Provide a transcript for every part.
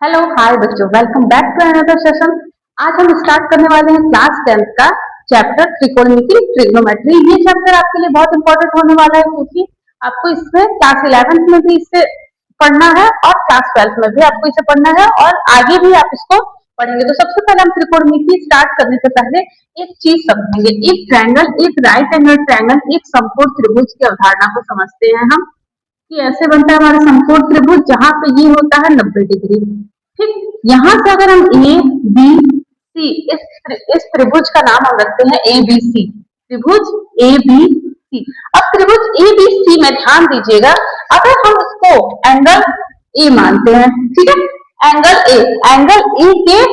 Hello hi बच्चों, welcome back to another session. आज हम स्टार्ट करने वाले हैं क्लास 10th का चैप्टर त्रिकोणमिति ट्रिग्नोमेट्री। ये चैप्टर आपके लिए बहुत इंपॉर्टेंट होने वाला है क्योंकि आपको इसमें क्लास 11th में भी इससे पढ़ना है और क्लास 12th में भी आपको इसे पढ़ना है और आगे भी आप इसको पढ़ेंगे। तो सबसे पहले हम त्रिकोणमिति स्टार्ट करने से पहले एक चीज समझेंगे। एक ट्रायंगल, एक राइट एंगल ट्रायंगल, एक समकोण त्रिभुज की अवधारणा को समझते हैं हम कि ऐसे बनता है हमारा समकोण त्रिभुज जहां पे ये होता है 90 डिग्री। ठीक, यहां से अगर हम ए बी सी इस त्रिभुज का नाम हम रखते हैं ए बी सी, त्रिभुज ए बी सी। अब त्रिभुज ए बी सी में ध्यान दीजिएगा, अगर हम इसको एंगल ए मानते हैं, ठीक है, एंगल ए के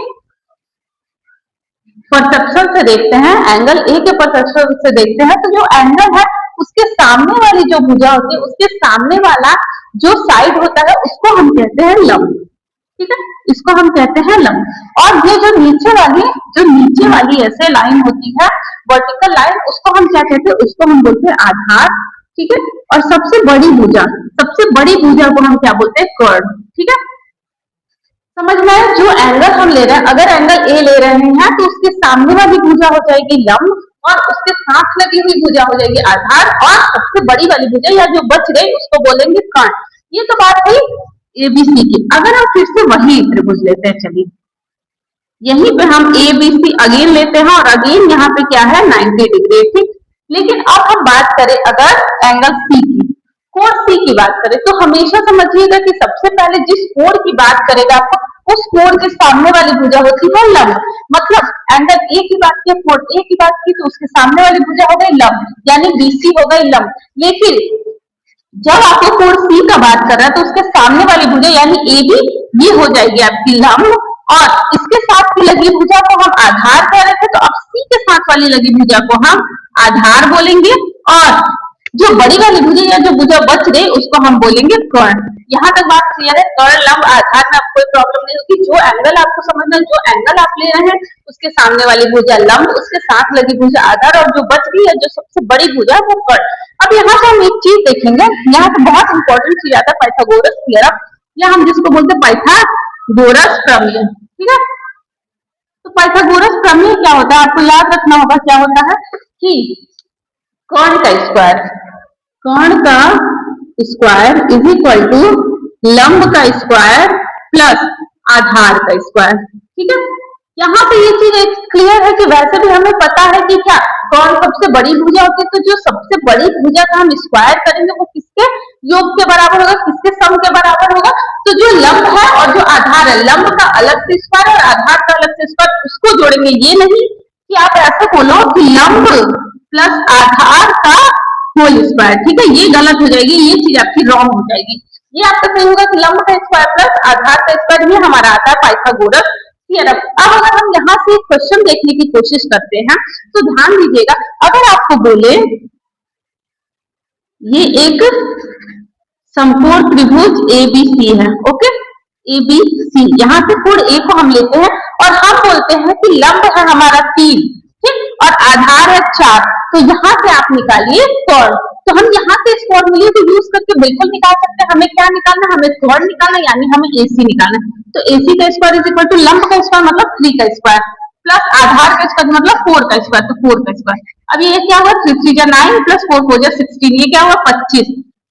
परसेप्शन से देखते हैं, एंगल ए के परसेप्शन से देखते हैं तो जो एंगल है उसके सामने वाली जो भुजा होती है, उसके सामने वाला जो साइड होता है उसको हम कहते हैं लंब। ठीक है, इसको हम कहते हैं लंब। और ये जो नीचे वाली ऐसे लाइन होती है, वर्टिकल लाइन, उसको हम क्या कहते हैं? उसको हम बोलते हैं आधार। ठीक है, और सबसे बड़ी भुजा को हम क्या बोलते हैं? कर्ण। ठीक है, समझ में आया? जो एंगल हम ले रहे हैं, अगर एंगल ए ले रहे हैं तो उसके सामने वाली भुजा हो जाएगी लंब और उसके साथ लगी हुई भुजा हो जाएगी आधार, और सबसे बड़ी वाली भुजा या जो बच गई उसको बोलेंगे कर्ण। ये तो बात हुई एबीसी की। अगर हम फिर से वही त्रिभुज लेते हैं, चलिए यहीं पे हम एबीसी अगेन लेते हैं और अगेन यहाँ पे क्या है? 90 डिग्री। ठीक, लेकिन अब हम बात करें अगर एंगल सी की, कोण सी की बात करें तो हमेशा समझिएगा कि सबसे पहले जिस कोण की बात करेगा आपको, उस कोण के सामने वाली भुजा होती है लंब। मतलब एंगल ए की बात की, कोण ए की बात की तो उसके सामने वाली भुजा हो गई लंब, यानी बीसी हो गई लंब। लेकिन जब आपको कोण सी का बात कर रहा है तो उसके सामने वाली भुजा यानी ए बी, ये हो जाएगी आपकी लंब, और इसके साथ की लगी भुजा को हम आधार कह रहे थे, तो अब सी के साथ वाली लगी भुजा को हम आधार बोलेंगे, और जो बड़ी वाली भुजा या जो भुजा बच गई उसको हम बोलेंगे कर्ण। यहाँ तक बात क्लियर है? कर्ण, लंब, आधार में आपको कोई प्रॉब्लम नहीं होगी। जो एंगल आपको समझना है, जो एंगल आप ले रहे हैं उसके सामने वाली भुजा लंब, उसके साथ लगी भुजा आधार, और जो बच गई है जो सबसे बड़ी भुजा वो कर्ण। अब यहाँ से हम एक चीज देखेंगे, यहाँ पे बहुत इंपॉर्टेंट चीज आता है पाइथागोरस थ्योरम, या हम जिसको बोलते हैं पाइथागोरस प्रमेय। ठीक है, तो पाइथागोरस प्रमेय क्या होता है? आपको याद रखना होगा क्या होता है कि कर्ण का स्क्वायर इज इक्वल टू लंब का स्क्वायर प्लस आधार का स्क्वायर। ठीक है, यहाँ पे ये चीज क्लियर है कि वैसे भी हमें पता है कि क्या कौन सबसे बड़ी भुजा होती है, तो जो सबसे बड़ी भुजा का हम स्क्वायर करेंगे वो किसके योग के बराबर होगा, किसके सम के बराबर होगा? तो जो लंब है और जो आधार है, लंब का अलग से स्क्वायर और आधार का अलग से स्क्वायर, उसको जोड़ेंगे। ये नहीं कि आप ऐसे बोलो कि लंब प्लस आधार का होल स्क्वायर। ठीक है, ये गलत हो जाएगी, ये चीज आपकी रॉन्ग हो जाएगी। ये आपका सही होगा कि लंब का स्क्वायर प्लस आधार का स्क्वायर, ये हमारा आता है पाइथागोरस थ्योरम। अब अगर हम यहाँ से एक क्वेश्चन देखने की कोशिश करते हैं तो ध्यान दीजिएगा, अगर आपको बोले ये एक समकोण त्रिभुज एबीसी है, ओके, एबीसी, यहाँ से कोण ए को हम लेते हैं और हम बोलते हैं कि लंब है हमारा 3, ठीक, और आधार है 4, तो यहाँ से आप निकालिए कोण। तो हम यहाँ से इस फॉर्मूले को यूज करके बिल्कुल निकाल सकते हैं। हमें क्या निकालना? हमें कोण निकालना, यानी हमें एसी निकालना। तो एसी का स्क्वायर इज इक्वल टू लंब का स्क्वायर मतलब 3 का स्क्वायर प्लस आधार का स्क्वायर मतलब 4 का स्क्वायर, तो 4 का स्क्वायर। अब ये क्या हुआ? 3 3 9 प्लस 4 4 16, ये क्या हुआ?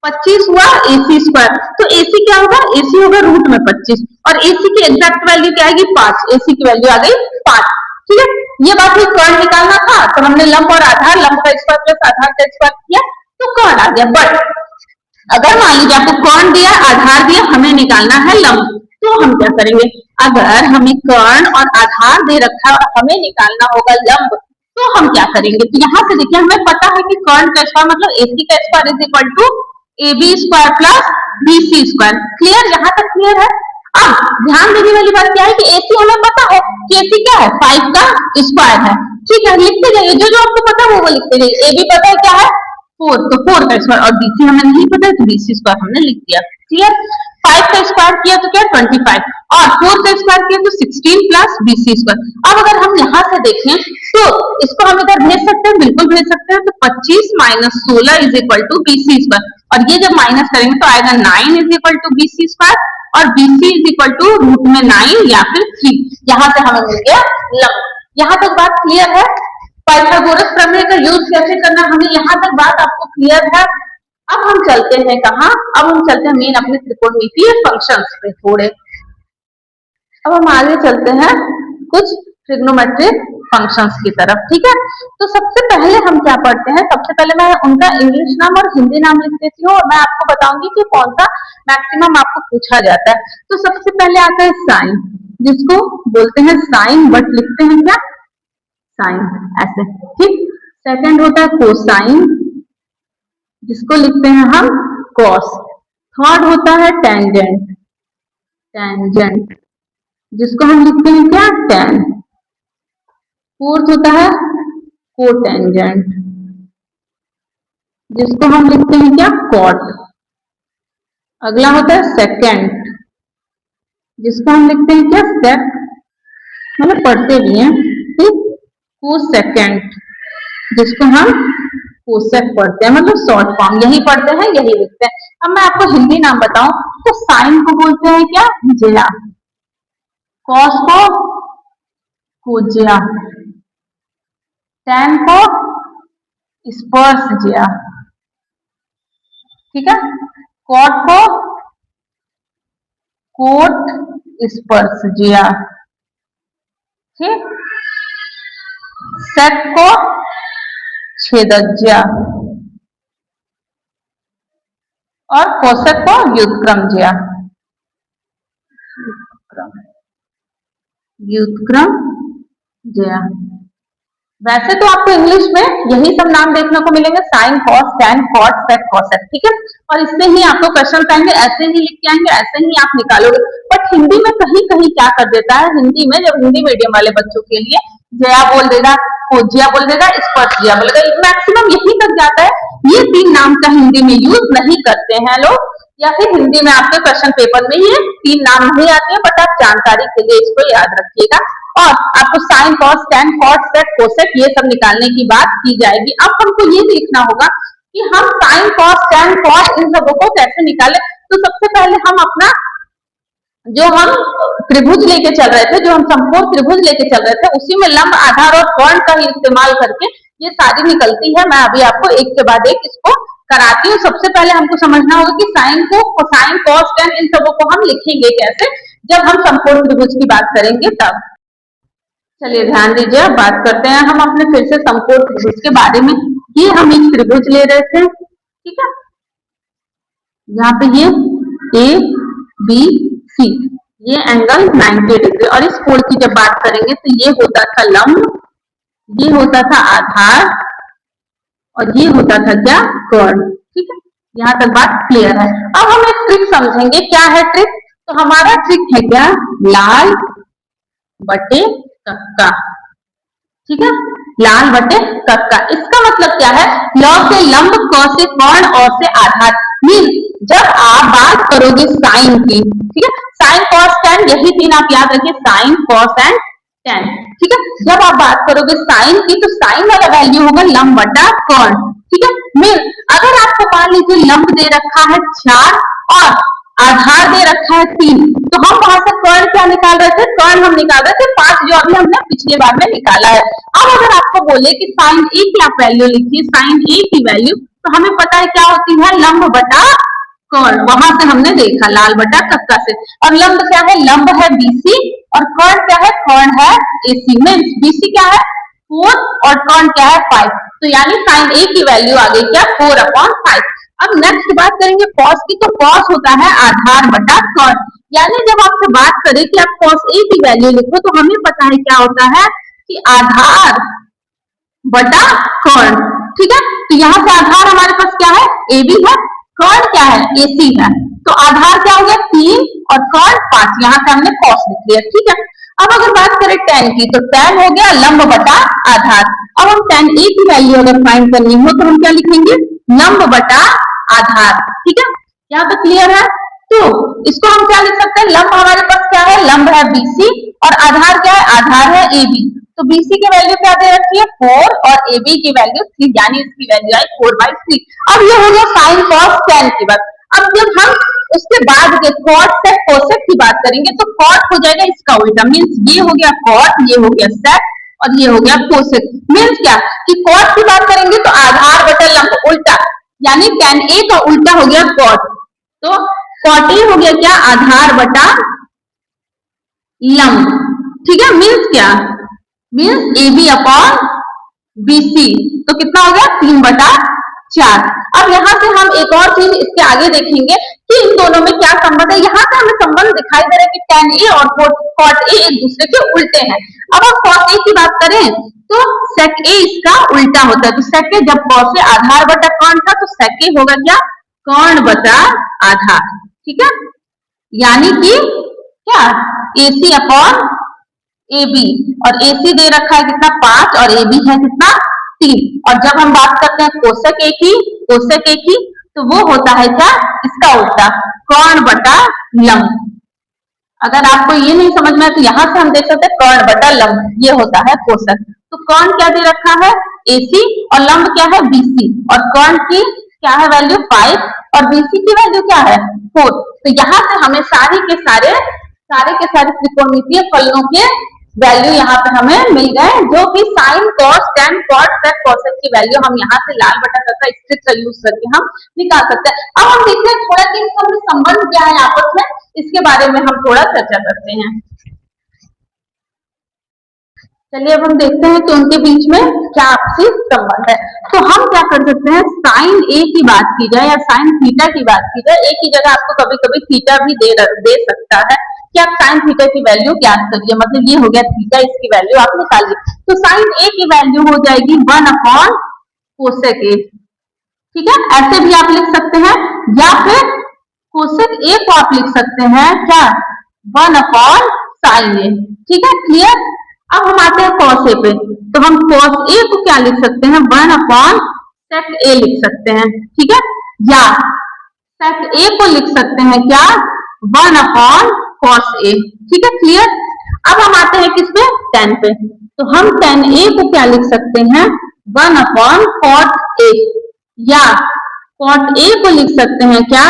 25 हुआ एसी स्क्वायर। तो एसी क्या होगा? एसी होगा रूट में 25, और एसी की एग्जैक्ट वैल्यू क्या आएगी? 5। एसी की वैल्यू आ गई 5। ठीक है, ये बात ही कर्ण निकालना था, तो हमने लंब और आधार, लंब का स्क्वायर प्लस आधार का स्क्वायर किया तो कर्ण आ गया। बट अगर मान लीजिए आपको कर्ण दिया, आधार दिया, हमें निकालना है लंब, तो हम क्या करेंगे? अगर हमें कर्ण और आधार दे रखा है और हमें निकालना होगा लंब, तो हम क्या करेंगे? तो यहाँ से देखिए, हमें पता है कि कर्ण का स्क्वायर मतलब एसी का square is equal to AB square plus BC square. Clear? यहाँ तक क्लियर है? अब ध्यान देने वाली बात क्या है कि AC हमें पता है कि AC क्या है? 5 का स्क्वायर है। ठीक है, लिखते जाइए, जो जो आपको पता है वो लिखते जाइए। AB पता है क्या है? 4, तो 4 का स्क्वायर, और BC हमें नहीं पता है तो BC स्क्वायर हमने लिख दिया। क्लियर? 5 का स्क्वायर किया तो क्या? 25, और 4 का स्क्वायर किया तो 16 प्लस BC स्क्वायर। अब अगर हम यहाँ से देखें तो इसको हम इधर भेज सकते हैं, बिल्कुल भेज सकते हैं। तो 25 minus 16 is equal to BC square, और ये जब माइनस करेंगे तो आएगा 9 is equal to BC square, और BC is equal to root में 9 या फिर 3। यहाँ से हमें मिल गया लंब। यहाँ तक बात क्लियर है? पाइथागोरस प्रमेय का यूज कैसे करना, हमें यहाँ तक बात आपको क्लियर है? अब हम चलते हैं कहाँ? अब हम चलते हैं मेन अपने त्रिकोणमितीय फंक्शंस पे थोड़े। अब हम आगे चलते हैं कुछ ट्रिग्नोमेट्रिक फंक्शंस की तरफ, ठीक है? तो सबसे पहले हम क्या पढ़ते हैं? सबसे पहले मैं उनका इंग्लिश नाम और हिंदी नाम लिख देती हूँ, और मैं आपको बताऊंगी कि कौन सा मैक्सिमम आपको पूछा जाता है। तो सबसे पहले आता है साइन, जिसको बोलते हैं साइन, बट लिखते हैं क्या? साइन, ऐसे, ठीक। सेकंड होता है कोसाइन, जिसको लिखते हैं हम कॉस। थर्ड होता है टेंजेंट, टेंजेंट, जिसको हम लिखते हैं क्या? टेन। फोर्थ होता है कोटेंजेंट, जिसको हम लिखते हैं क्या? कॉट। अगला होता है सेकेंट, जिसको हम लिखते हैं क्या? सेक, मतलब पढ़ते भी हैं, ठीक। कोसेकेंट, जिसको हम कोसेक पढ़ते हैं, मतलब शॉर्ट फॉर्म, यही पढ़ते हैं यही लिखते हैं। अब मैं आपको हिंदी नाम बताऊं तो साइन को बोलते हैं क्या? जिया। कॉस को कोजिया, टेन को स्पर्श जिया, ठीक है। कॉट को कोट स्पर्श जिया, ठीक। सेक को छेदज्या, और कोसेक को व्युत्क्रम जिया, व्युत्क्रम जिया। वैसे तो आपको इंग्लिश में यही सब नाम देखने को मिलेंगे, sign, cos, tan, cot, sec, cosec, ठीक है। और इससे ही आपको क्वेश्चन आएंगे, ऐसे ही लिख के आएंगे, ऐसे ही आप निकालोगे। बट हिंदी में कहीं कहीं क्या कर देता है, हिंदी में जब हिंदी मीडियम वाले बच्चों के लिए जया बोल देगा, कोजिया बोल देगा, स्पर्शिया बोल देगा, मैक्सिमम यही तक जाता है। ये 3 नाम का हिंदी में यूज नहीं करते हैं लोग, या फिर हिंदी में आपके क्वेश्चन पेपर में ये 3 नाम नहीं आते हैं, बट आप जानकारी के लिए इसको याद रखिएगा। और आपको sign, cos, tan, cot, sec, cosec ये सब निकालने की बात की जाएगी। अब हमको ये देखना होगा कि हम साइन, कॉस, टेन, कॉट इन सबों को कैसे निकालें। तो सबसे पहले हम अपना जो हम त्रिभुज लेके चल रहे थे, जो हम समकोण त्रिभुज लेके चल रहे थे, उसी में लंब, आधार और कर्ण का ही इस्तेमाल करके ये सारी निकलती है। मैं अभी आपको एक के बाद एक इसको कराती हूँ। सबसे पहले हमको समझना होगा कि साइन को, कोसाइन, कॉस, टेन इन सबों को हम लिखेंगे कैसे, जब हम समकोण त्रिभुज की बात करेंगे तब। चलिए ध्यान दीजिए, अब बात करते हैं हम अपने फिर से समकोण त्रिभुज के बारे में। ये हम एक त्रिभुज ले रहे थे, ठीक है, यहाँ पे ये ए बी सी, ये एंगल 90 डिग्री। और इस कोण की जब बात करेंगे तो ये होता था लंब, ये होता था आधार, और ये होता था क्या? कर्ण, ठीक है। यहाँ तक बात क्लियर है। अब हम एक ट्रिक समझेंगे, क्या है ट्रिक? तो हमारा ट्रिक है क्या? लाल बटे कक्का, ठीक है, लाल बटे कक्का। इसका मतलब क्या है? ल से लंब, क से कर्ण, और से आधार। मीन जब आप बात करोगे साइन की, ठीक है, साइन, कॉस, टेन, यही 3 आप याद रखिए, साइन, कॉस एंड टेन, ठीक है। जब आप बात करोगे साइन की, तो साइन वाला वैल्यू होगा लंब बटा कर्ण, ठीक है। मीन अगर आपको मान लीजिए लंब दे रखा है 4 और आधार दे रखा है 3, तो हम वहां से कर्ण क्या निकाल रहे थे? कर्ण हम निकाल रहे थे 5, जो अभी हमने पिछले बार में निकाला है। अब अगर आपको बोले कि साइन ए की आप वैल्यू लिखिए, साइन ए की वैल्यू, तो हमें पता है क्या होती है? लंब बटा कर्ण, वहां से हमने देखा लाल बटा कक्का से। और लंब क्या है? लंब है BC, और कर्ण क्या है? कर्ण है AC। मीन BC क्या है? 4, और कर्ण क्या है? 5। तो यानी साइन ए की वैल्यू आ गई क्या? 4/5। अब नेक्स्ट बात करेंगे कॉस की, तो कॉस होता है आधार बटा कर्ण। यानी जब आपसे बात करें कि आप कॉस ए की वैल्यू लिखो, तो हमें पता है क्या होता है कि आधार बटा कर्ण, ठीक है। तो यहाँ से आधार हमारे पास क्या है? AB है, कर्ण क्या है? AC है। तो आधार क्या हो गया? 3, और कर्ण 5। यहाँ से हमने कॉस लिख लिया, ठीक है। अब अगर बात करें tan की, तो tan हो गया लंब बटा आधार। अब हम tan A की वैल्यू अगर फाइंड करनी हो, तो हम क्या लिखेंगे? लंब बटा आधार, ठीक है। यहाँ पे क्लियर है? तो इसको हम क्या लिख सकते हैं, लंब हमारे पास क्या है, लंब है BC और आधार क्या है, आधार है AB। तो BC की वैल्यू क्या दे रखी है 4 और AB की वैल्यू 3, यानी इसकी वैल्यू आई 4/3। अब ये हो गया साइन कॉस टेन की बात। अब जब हम उसके बाद के कॉट सेक कोसेक की बात करेंगे तो कॉट हो जाएगा इसका उल्टा, मीन्स ये हो गया कॉट, ये हो गया सेक और ये हो गया कोसेक। मीन्स क्या कि कॉट की बात करेंगे तो आधार बटा लंब उल्टा, यानी tan A का उल्टा हो गया कॉट। तो कॉट A हो गया क्या, आधार बटा लंब। ठीक है, मीन्स क्या, मीन्स AB अपॉन BC। तो कितना हो गया 3/4। अब यहाँ से हम एक और चीज इसके आगे देखेंगे कि इन दोनों में क्या संबंध है। यहाँ से हमें संबंध दिखाई दे रहा है कि tan A और cot A एक दूसरे के उल्टे हैं। अब हम cos A की बात करें तो sec A इसका उल्टा होता है। तो sec A जब cos A आधार बटा कर्ण था तो sec A होगा क्या, कर्ण बटा आधार। ठीक है, यानी कि क्या AC अपॉन AB, और AC दे रखा है कितना 5 और AB है कितना 3। और जब हम बात करते हैं कोसेक A की तो वो होता है क्या, इसका उल्टा, कर्ण बटा लंब। अगर आपको ये नहीं समझ में आए तो यहाँ से हम देख सकते हैं कर्ण बटा लंब, ये होता है कोसेक। तो कर्ण क्या दे रखा है AC और लंब क्या है BC, और कर्ण की क्या है वैल्यू 5 और BC की वैल्यू क्या है 4। तो यहाँ से हमें सारे के सारे त्रिकोणमितीय फलनों के वैल्यू यहाँ पे हमें मिल गए, जो कि sin cos tan cot sec cosec की वैल्यू हम यहाँ से लाल बटा का स्ट्रिक्ट का यूज करके हम निकाल सकते हैं। अब हम देखते हैं थोड़ा कि इनका संबंध क्या है आपस में, इसके बारे में हम थोड़ा चर्चा करते हैं। चलिए अब हम देखते हैं कि उनके बीच में क्या आपसी संबंध है। तो हम क्या कर सकते हैं, साइन A की बात की जाए या साइन थीटा की बात की जाए, A की जगह आपको कभी कभी थीटा भी दे सकता है कि आप साइन थीटा की वैल्यू ज्ञात करिए, मतलब ये हो गया थीटा, इसकी वैल्यू आप निकालिए। तो साइन A की वैल्यू हो जाएगी 1 अपॉन कोसेक A। ठीक है, ऐसे भी आप लिख सकते हैं, या फिर कोसेक A को आप लिख सकते हैं क्या 1 अपॉन साइन A। ठीक है, क्लियर। अब हम आते हैं cos A पे, तो हम cos A को क्या लिख सकते हैं 1 अपॉन sec A लिख सकते हैं। ठीक है, या sec A को लिख सकते हैं क्या 1 अपॉन cos A। ठीक है, क्लियर। अब हम आते हैं किस पे, tan पे, तो हम tan A को क्या लिख सकते हैं 1 अपॉन cot A, या cot A को लिख सकते हैं क्या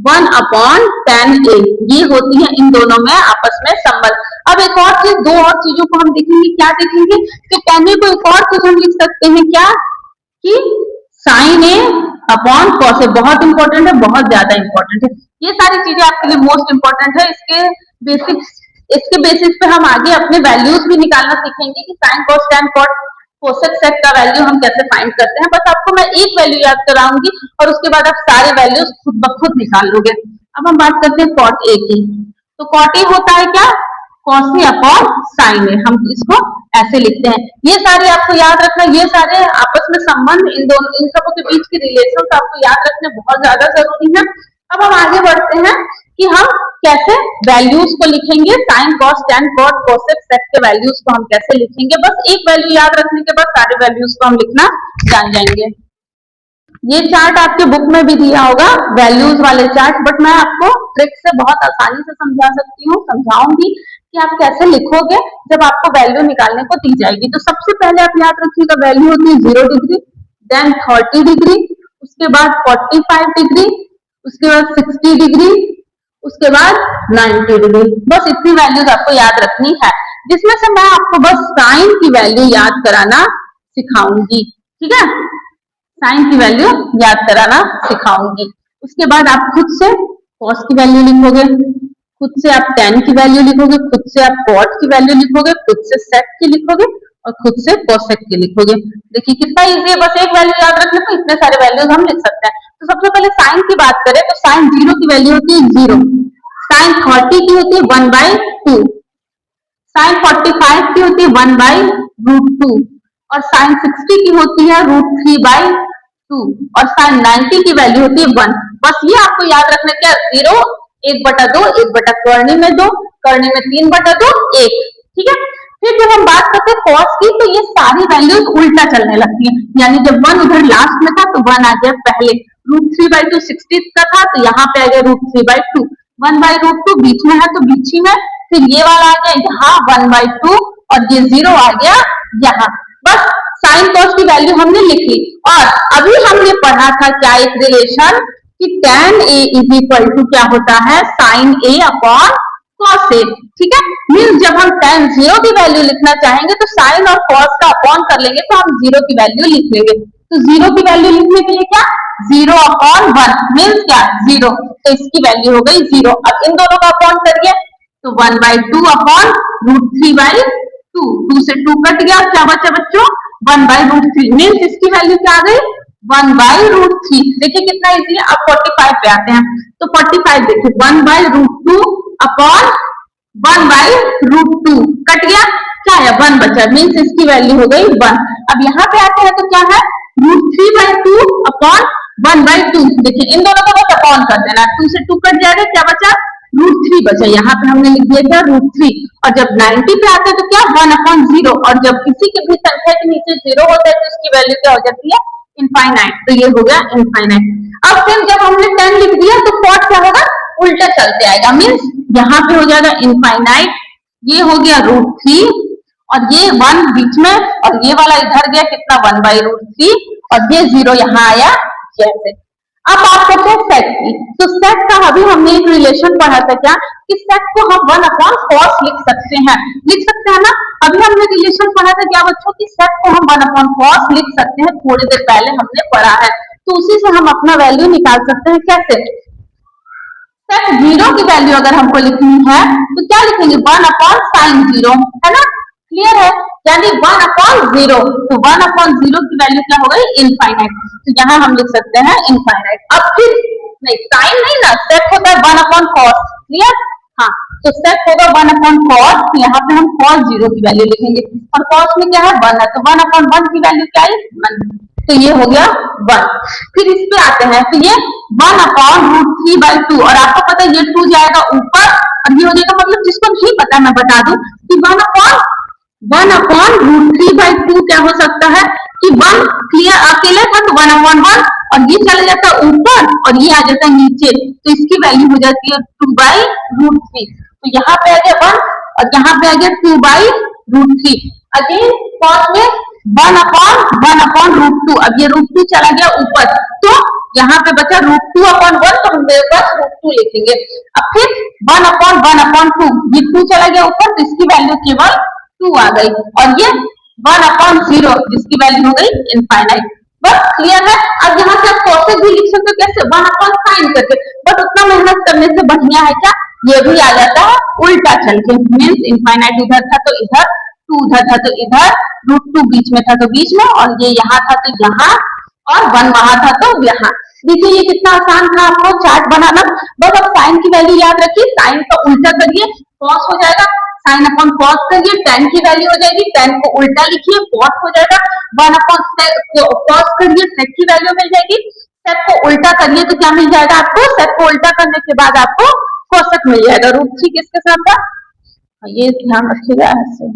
1 अपॉन tan A। ये होती है इन दोनों में आपस में संबंध। अब एक और चीज, दो और चीजों को हम देखेंगे, क्या देखेंगे कि tan A को एक और चीज हम लिख सकते हैं क्या कि sin A upon cos A। बहुत इंपॉर्टेंट है, बहुत ज्यादा इंपॉर्टेंट है, ये सारी चीजें आपके लिए मोस्ट इंपॉर्टेंट है। इसके बेसिस पे हम आगे अपने वैल्यूज भी निकालना सीखेंगे कि sin cos tan cot cosec sec का वैल्यू हम कैसे फाइंड करते हैं। बस आपको मैं एक वैल्यू याद कराऊंगी और उसके बाद आप सारे वैल्यूज खुद ब खुद निकाल लोगे। अब हम बात करते हैं कॉट ए की, तो कॉट ए होता है क्या cos A upon sine A। हम इसको ऐसे लिखते हैं। ये सारे आपको याद रखना, ये सारे आपस में संबंध, इन सबों के बीच की रिलेशन आपको याद रखना बहुत ज्यादा जरूरी है। अब हम आगे बढ़ते हैं कि हम कैसे वैल्यूज को लिखेंगे, sin cos tan cot cosec sec के वैल्यूज को हम कैसे लिखेंगे। बस एक वैल्यू याद रखने के बाद सारे वैल्यूज को हम लिखना जान जाएंगे। ये चार्ट आपके बुक में भी दिया होगा, वैल्यूज वाले चार्ट, बट मैं आपको ट्रिक से बहुत आसानी से समझा सकती हूँ, समझाऊंगी कि आप कैसे लिखोगे जब आपको वैल्यू निकालने को दी जाएगी। तो सबसे पहले आप याद रखिएगा वैल्यू होती है 0 डिग्री, देन 30 डिग्री, उसके बाद 45 डिग्री, उसके बाद 60 डिग्री, उसके बाद 90 डिग्री। बस इतनी वैल्यूज आपको याद रखनी है, जिसमें से मैं आपको बस साइन की वैल्यू याद कराना सिखाऊंगी। ठीक है, साइन की वैल्यू याद कराना सिखाऊंगी। उसके बाद आप खुद से कॉस की वैल्यू लिखोगे, खुद से आप टेन की वैल्यू लिखोगे, खुद से आप कॉट की वैल्यू लिखोगे, खुद से सेक की लिखोगे और खुद से कोसेक की लिखोगे। देखिए कितना इजी है, बस एक वैल्यू याद रखने को इतने सारे वैल्यूज हम लिख सकते हैं। तो सबसे पहले साइन की बात करें तो साइन 0 की वैल्यू होती है 0, साइन 30 की होती है 1/2, साइन 45 की होती है 1/√2 और साइन 60 की होती है √3/2 और साइन 90 की वैल्यू होती है 1। बस ये आपको याद रखना क्या 0 1/2 1/कर्णी में 2, कर्णी में 3/2 1। ठीक है, फिर जब हम बात करते हैं कॉस की तो ये सारी वैल्यूज उल्टा चलने लगती है, यानी जब 1 उधर लास्ट में था तो 1 आ गया पहले √3/2 60 का था, तो यहाँ पे आ गया √3/2। 1/√2 बीच में है तो बीच ही में, फिर ये वाला आ गया यहाँ 1/2 और ये 0 आ गया यहाँ। बस साइन कॉस की वैल्यू हमने लिख ली। और अभी हमने पढ़ा था क्या एक रिलेशन कि tan A is equal to क्या होता है sin A upon cos A। ठीक है, मीन्स जब हम tan 0 की वैल्यू लिखना चाहेंगे तो sin और cos का अपॉन कर लेंगे तो हम 0 की वैल्यू लिख लेंगे। तो 0 की वैल्यू लिखने के लिए क्या 0 अपॉन 1 मीन्स क्या 0, तो इसकी वैल्यू हो गई 0। अब इन दोनों का अपॉन करिए तो 1/2 अपॉन √3/2, 2 से 2 कट गया, क्या बचा बच्चों 1/√3 मीन्स इसकी वैल्यू क्या आ गई 1/√3। देखिए कितना इजी है। अब 45 पे आते हैं तो 45 देखिए 1/√2 अपॉन 1/√2 कट गया, क्या है 1 बचा मीन्स इसकी वैल्यू हो गई 1। अब यहाँ पे आते हैं तो क्या है √3/2 अपॉन 1/2। देखिए इन दोनों को बस अपॉन कर देना, 2 से 2 कट जाएगा, क्या बचा √3 बचा, यहाँ पे हमने लिख दिया था √3। और जब 90 पे आते हैं तो क्या 1/0, और जब किसी के भी संख्या के नीचे 0 होता है तो उसकी वैल्यू क्या हो जाती है इनफाइनाइट, तो ये हो गया इनफाइनाइट। अब फिर जब हमने 10 लिख दिया तो कॉट क्या होगा उल्टा चलते आएगा, मीन्स यहाँ पे हो जाएगा इनफाइनाइट, ये हो गया √3 और ये 1 बीच में और ये वाला इधर गया कितना 1/√3 और ये 0 यहाँ आया जैसे। अब बात करते हैं सेट की। तो सेट का अभी हमने एक रिलेशन पढ़ा था क्या कि सेट को हम 1/cos लिख सकते हैं, ना। अभी हमने रिलेशन पढ़ा था क्या बच्चों की सेट को हम 1/cos लिख सकते हैं, थोड़ी देर पहले हमने पढ़ा है। तो उसी से हम अपना वैल्यू निकाल सकते हैं। कैसे सेट 0 की वैल्यू अगर हमको लिखनी है तो क्या लिखेंगे 1/sin0, है ना, क्लियर है, यानी 1/0। तो 1/0 की वैल्यू क्या हो गई इनफाइनाइट, तो यहाँ हम लिख सकते हैं इनफाइनाइट। अब फिर नहीं साइन नहीं ना, सेट होता है 1/cos, क्लियर। हाँ, तो सेट होगा 1/cos, तो यहाँ पे हम cos 0 की वैल्यू लिखेंगे और cos में क्या है 1 है, तो 1/1 की वैल्यू क्या है 1, तो ये हो गया 1। फिर इस पे आते हैं तो ये 1/√3/2 और आपको पता है ये 2 जाएगा ऊपर और ये हो जाएगा, मतलब जिसको नहीं पता मैं बता दूं कि 1/√3/2 क्या हो सकता है कि 1 क्लियर अकेले था तो 1/1 और ये चला जाता है ऊपर और ये आ जाता है नीचे, तो इसकी वैल्यू हो जाती है 2/√3। तो यहाँ पे आ गया 1 और यहाँ पे आ गया 2/√3। अगेन कॉस में 1/1/√2, अब ये √2 चला गया ऊपर तो यहाँ पे बचा √2/1, तो हम बस √2 लिखेंगे। अब फिर 1/1/2, ये 2 चला गया ऊपर तो इसकी वैल्यू केवल 2 आ गई और ये 1/0 जिसकी वैल्यू हो गई इनफाइनाइट। बस क्लियर है। अब यहाँ से आप कॉसेक भी लिख सकते हो, कैसे 1/sin करके, बट उतना मेहनत करने से बढ़िया है क्या ये भी आ जाता है उल्टा चल के, मीन्स इनफाइनाइट इधर था तो इधर, 2 उधर था तो इधर, √2 बीच में था तो बीच में और ये यहाँ था तो यहाँ और 1 वहां था तो यहाँ। देखिए ये कितना आसान था आपको चार्ट बनाना। बस अब साइन की वैल्यू याद रखिए, साइन का उल्टा करिए कॉस हो जाएगा, sin/cos करिए tan की वैल्यू हो जाएगी, tan को उल्टा लिखिए cos हो जाएगा, 1/cos करिए sec की वैल्यू मिल जाएगी, sec को उल्टा करिए तो क्या मिल जाएगा आपको, sec को उल्टा करने के बाद आपको cosec मिल जाएगा। √3 किसके साथ था, ये ध्यान रखिएगा ऐसे।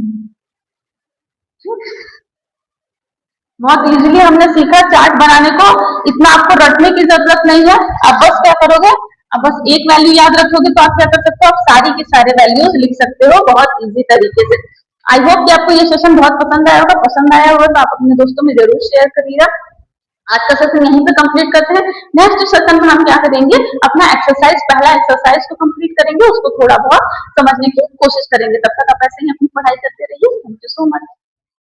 बहुत इजीली हमने सीखा चार्ट बनाने को, इतना आपको रटने की जरूरत नहीं है। अब बस क्या करोगे, अब बस एक वैल्यू याद रखोगे तो आप क्या कर सकते हो, आप सारी की सारे वैल्यूज लिख सकते हो बहुत इजी तरीके से। आई होप कि आपको ये सेशन बहुत पसंद आया होगा, पसंद आया होगा तो आप अपने दोस्तों में जरूर शेयर करिएगा। आज का सेशन यहीं पे कंप्लीट करते हैं। नेक्स्ट सेशन में हम क्या करेंगे, अपना एक्सरसाइज, पहला एक्सरसाइज को कंप्लीट करेंगे, उसको थोड़ा बहुत समझने की कोशिश करेंगे। तब तक आप ऐसे ही अपनी पढ़ाई करते रहिए। Thank you so much.